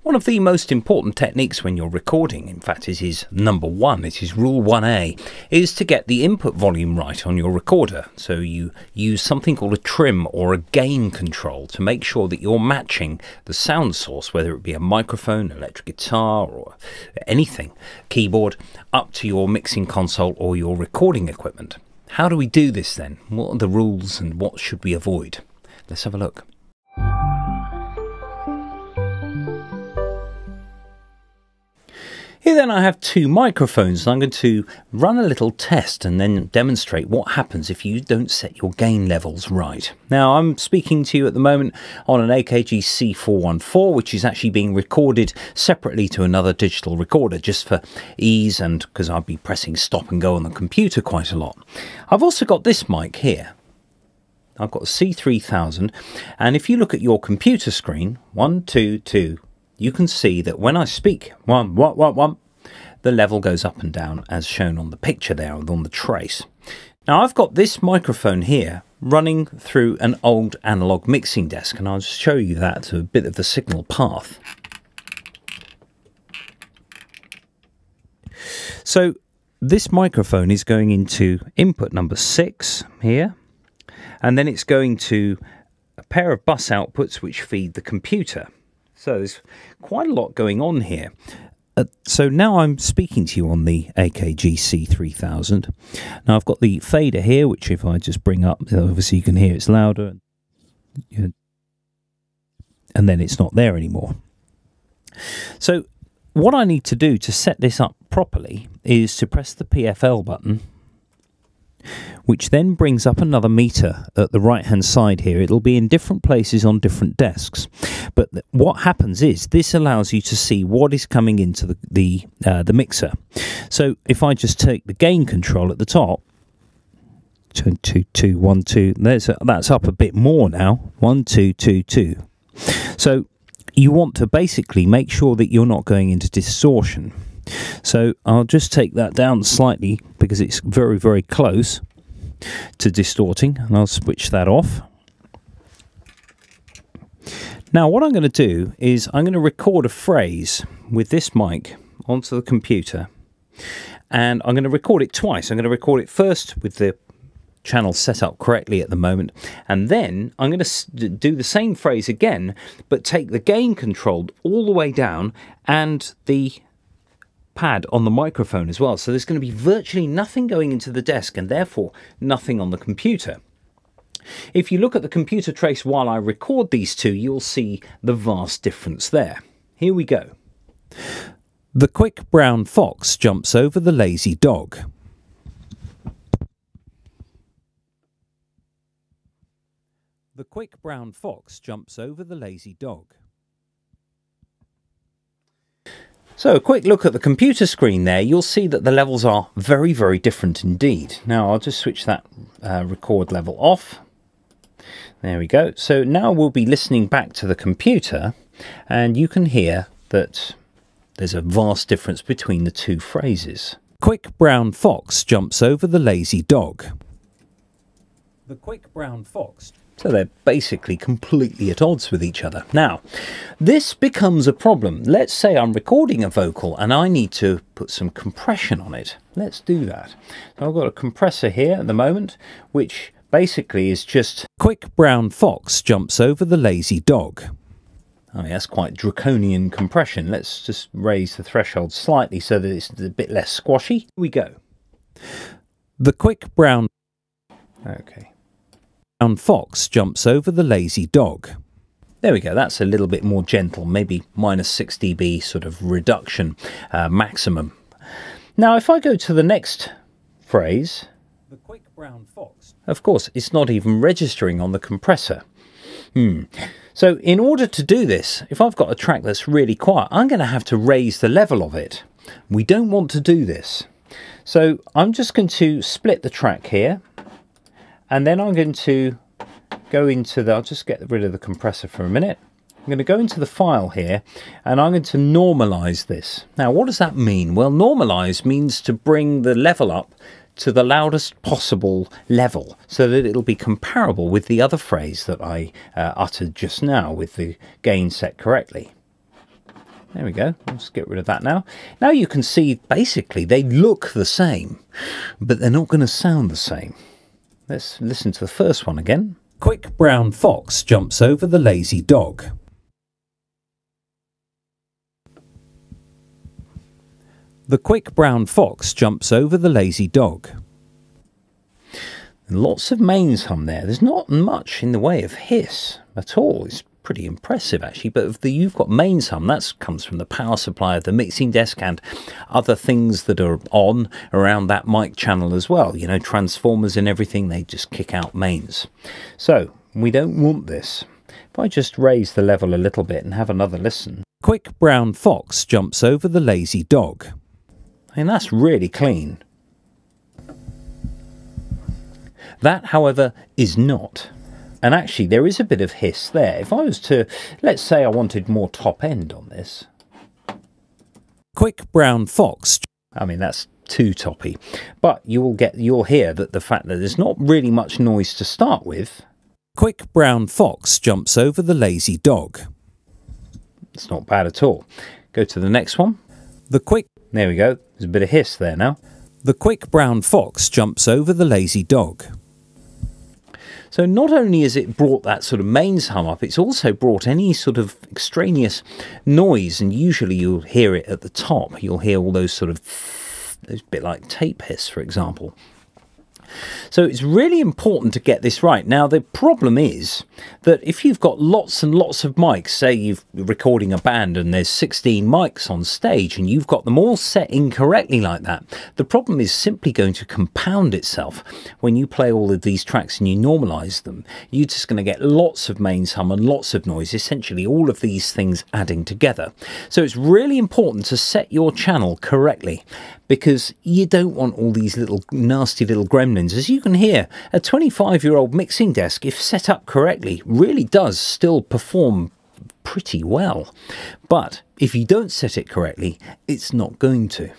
One of the most important techniques when you're recording, in fact it is number one, it is rule 1A, is to get the input volume right on your recorder. So you use something called a trim or a gain control to make sure that you're matching the sound source, whether it be a microphone, electric guitar or anything, keyboard, up to your mixing console or your recording equipment. How do we do this then? What are the rules and what should we avoid? Let's have a look. Here then I have two microphones, and I'm going to run a little test and then demonstrate what happens if you don't set your gain levels right. Now I'm speaking to you at the moment on an AKG C414, which is actually being recorded separately to another digital recorder just for ease and because I'll be pressing stop and go on the computer quite a lot. I've also got this mic here. I've got a C3000, and if you look at your computer screen, 1, 2, 2, you can see that when I speak, one, the level goes up and down as shown on the picture there on the trace. Now I've got this microphone here running through an old analog mixing desk, and I'll just show you that to a bit of the signal path. So this microphone is going into input number 6 here, and then it's going to a pair of bus outputs which feed the computer. So there's quite a lot going on here. So now I'm speaking to you on the AKG C3000. Now I've got the fader here, which if I just bring up, obviously you can hear it's louder. And then it's not there anymore. So what I need to do to set this up properly is to press the PFL button, which then brings up another meter at the right hand side here. It'll be in different places on different desks, but what happens is this allows you to see what is coming into the mixer. So if I just take the gain control at the top, 2 2 2 1 2, that's up a bit more now, 1 2 2 2. So you want to basically make sure that you're not going into distortion. So I'll just take that down slightly because it's very, very close to distorting, and I'll switch that off. Now what I'm going to do is I'm going to record a phrase with this mic onto the computer, and I'm going to record it twice. I'm going to record it first with the channel set up correctly at the moment, and then I'm going to do the same phrase again, but take the gain controlled all the way down and the pad on the microphone as well. So there's going to be virtually nothing going into the desk and therefore nothing on the computer. If you look at the computer trace while I record these two, you'll see the vast difference there. Here we go. The quick brown fox jumps over the lazy dog. The quick brown fox jumps over the lazy dog. So a quick look at the computer screen there, you'll see that the levels are very, very different indeed. Now I'll just switch that record level off. There we go. So now we'll be listening back to the computer, and you can hear that there's a vast difference between the two phrases. Quick brown fox jumps over the lazy dog. The quick brown fox. So they're basically completely at odds with each other. Now, this becomes a problem. Let's say I'm recording a vocal and I need to put some compression on it. Let's do that. So I've got a compressor here at the moment, which basically is just quick brown fox jumps over the lazy dog. I mean, that's quite draconian compression. Let's just raise the threshold slightly so that it's a bit less squashy. Here we go. The quick brown... Okay. Brown fox jumps over the lazy dog. There we go, that's a little bit more gentle, maybe -6 dB sort of reduction maximum. Now if I go to the next phrase, the quick brown fox, of course it's not even registering on the compressor. So in order to do this, if I've got a track that's really quiet, I'm going to have to raise the level of it. We don't want to do this. So I'm just going to split the track here. And then I'm going to go into the, I'll just get rid of the compressor for a minute. I'm going to go into the file here, and I'm going to normalize this. Now, what does that mean? Well, normalize means to bring the level up to the loudest possible level so that it'll be comparable with the other phrase that I uttered just now with the gain set correctly. There we go. Let's get rid of that now. Now you can see basically they look the same, but they're not going to sound the same. Let's listen to the first one again. Quick brown fox jumps over the lazy dog. The quick brown fox jumps over the lazy dog. Lots of mains hum there. There's not much in the way of hiss at all. It's pretty impressive actually, but if you've got mains hum, that comes from the power supply of the mixing desk and other things that are on around that mic channel as well. You know, transformers and everything, they just kick out mains. So we don't want this. If I just raise the level a little bit and have another listen. Quick brown fox jumps over the lazy dog. And that's really clean. That, however, is not. And actually, there is a bit of hiss there. If I was to, let's say I wanted more top end on this. Quick brown fox. I mean, that's too toppy. But you'll hear that the fact that there's not really much noise to start with. Quick brown fox jumps over the lazy dog. It's not bad at all. Go to the next one. There we go. There's a bit of hiss there now. The quick brown fox jumps over the lazy dog. So not only has it brought that sort of mains hum up, it's also brought any sort of extraneous noise, and usually you'll hear it at the top. You'll hear all those sort of, those bit like tape hiss, for example. So it's really important to get this right. Now, the problem is that if you've got lots and lots of mics, say you're recording a band and there's 16 mics on stage and you've got them all set incorrectly like that, the problem is simply going to compound itself. When you play all of these tracks and you normalize them, you're just going to get lots of mains hum and lots of noise, essentially all of these things adding together. So it's really important to set your channel correctly, because you don't want all these little nasty little gremlins. As you can hear, a 25-year-old mixing desk, if set up correctly, really does still perform pretty well. But if you don't set it correctly, it's not going to.